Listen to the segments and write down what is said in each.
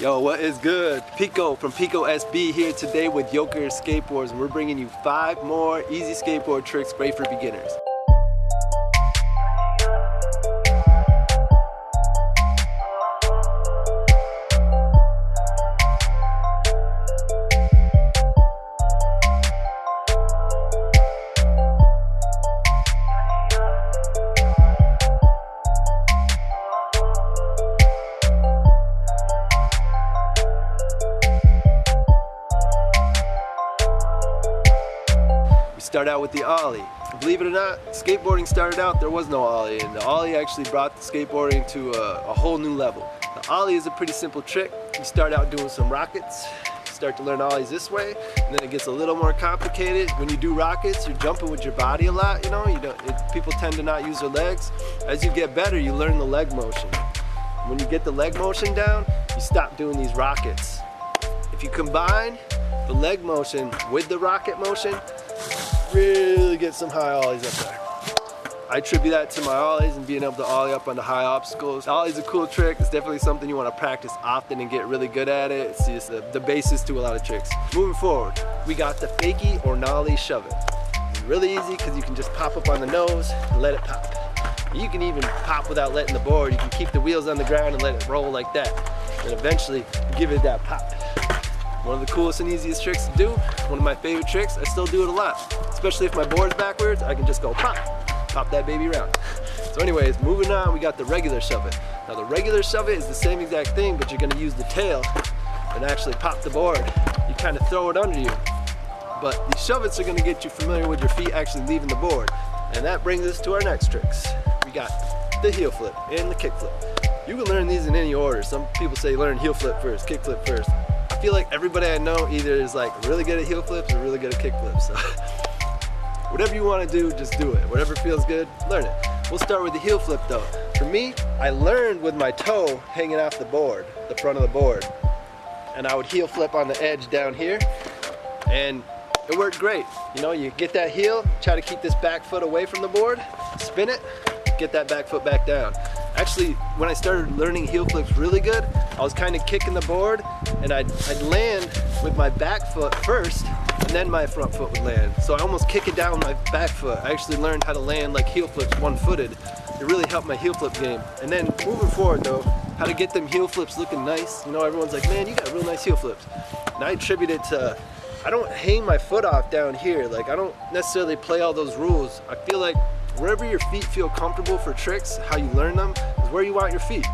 Yo, what is good? Pico from Pico SB here today with Yocaher Skateboards, and we're bringing you 5 more easy skateboard tricks great for beginners. Start out with the Ollie. Believe it or not, skateboarding started out, there was no Ollie, and the Ollie actually brought the skateboarding to a whole new level. The Ollie is a pretty simple trick. You start out doing some rockets, you start to learn Ollies this way, and then it gets a little more complicated. When you do rockets, you're jumping with your body a lot, you know, people tend to not use their legs. As you get better, you learn the leg motion. When you get the leg motion down, you stop doing these rockets. If you combine the leg motion with the rocket motion, really get some high ollies up there. I attribute that to my ollies and being able to ollie up onto high obstacles. Ollie's a cool trick. It's definitely something you want to practice often and get really good at it. It's just the basis to a lot of tricks. Moving forward, we got the fakie or nollie shove it. It's really easy because you can just pop up on the nose and let it pop. You can even pop without letting the board. You can keep the wheels on the ground and let it roll like that. And eventually give it that pop. One of the coolest and easiest tricks to do, one of my favorite tricks. I still do it a lot. Especially if my board's backwards, I can just go pop that baby around. So anyways, moving on, we got the regular shove it. Now the regular shove it is the same exact thing, but you're gonna use the tail and actually pop the board. You kind of throw it under you. But these shove it's are gonna get you familiar with your feet actually leaving the board. And that brings us to our next tricks. We got the heel flip and the kick flip. You can learn these in any order. Some people say learn heel flip first, kick flip first. I feel like everybody I know either is like really good at heel flips or really good at kick flips. So whatever you want to do, just do it. Whatever feels good, learn it. We'll start with the heel flip though. For me, I learned with my toe hanging off the board, the front of the board. And I would heel flip on the edge down here. And it worked great. You know, you get that heel, try to keep this back foot away from the board, spin it, get that back foot back down. Actually, when I started learning heel flips really good, I was kind of kicking the board and I'd land with my back foot first and then my front foot would land. So I almost kick it down with my back foot. I actually learned how to land like heel flips one-footed. It really helped my heel flip game. And then moving forward though, how to get them heel flips looking nice. You know, everyone's like, man, you got real nice heel flips. And I attribute it to, I don't hang my foot off down here. Like I don't necessarily play all those rules. I feel like wherever your feet feel comfortable for tricks, how you learn them is where you want your feet.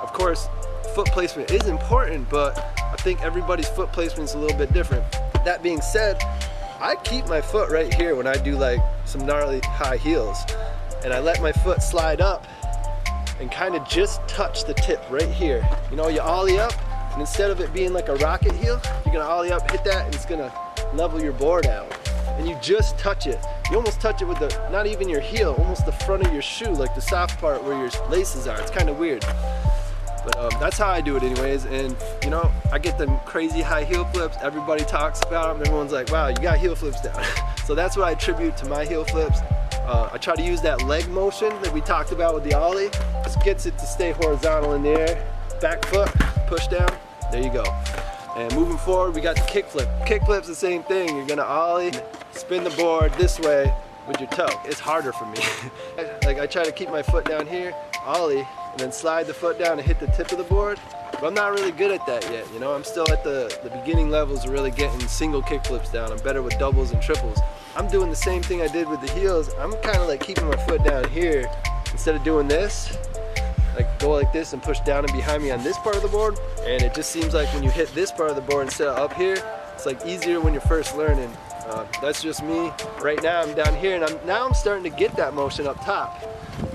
Of course, foot placement is important, but I think everybody's foot placement is a little bit different. That being said, I keep my foot right here when I do like some gnarly high heels, and I let my foot slide up and kind of just touch the tip right here. You know, you ollie up, and instead of it being like a rocket heel, you're gonna ollie up, hit that, and it's gonna level your board out. And you just touch it. You almost touch it with the, not even your heel, almost the front of your shoe, like the soft part where your laces are. It's kind of weird. But that's how I do it anyways. And you know, I get them crazy high heel flips. Everybody talks about them. Everyone's like, wow, you got heel flips down. So that's what I attribute to my heel flips. I try to use that leg motion that we talked about with the Ollie. Just gets it to stay horizontal in the air. Back foot, push down, there you go. And moving forward, we got the kick flip. Kick flip's the same thing. You're gonna ollie, spin the board this way with your toe. It's harder for me. Like I try to keep my foot down here, ollie, and then slide the foot down and hit the tip of the board. But I'm not really good at that yet, you know? I'm still at the beginning levels of really getting single kick flips down. I'm better with doubles and triples. I'm doing the same thing I did with the heels. I'm kind of like keeping my foot down here instead of doing this. Like go like this and push down and behind me on this part of the board, and it just seems like when you hit this part of the board instead of up here, it's like easier when you're first learning. That's just me. Right now I'm down here, and I'm starting to get that motion up top,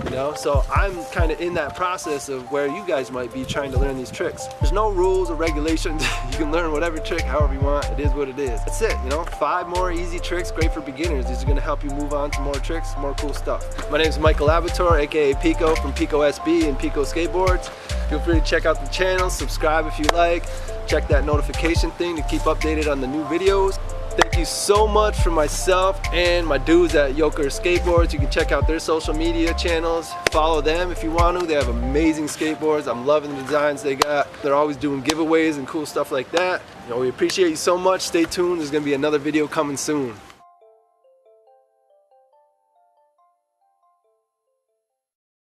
you know, so I'm kind of in that process of where you guys might be trying to learn these tricks. There's no rules or regulations. You can learn whatever trick however you want. It is what it is. That's it, you know, 5 more easy tricks great for beginners. These are going to help you move on to more tricks, more cool stuff. My name is Micah aka Pico from Pico SB and Pico Skateboards. Feel free to check out the channel, subscribe if you like, check that notification thing to keep updated on the new videos. Thank you so much for myself and my dudes at Yocaher Skateboards. You can check out their social media channels. Follow them if you want to. They have amazing skateboards. I'm loving the designs they got. They're always doing giveaways and cool stuff like that. You know, we appreciate you so much. Stay tuned. There's going to be another video coming soon.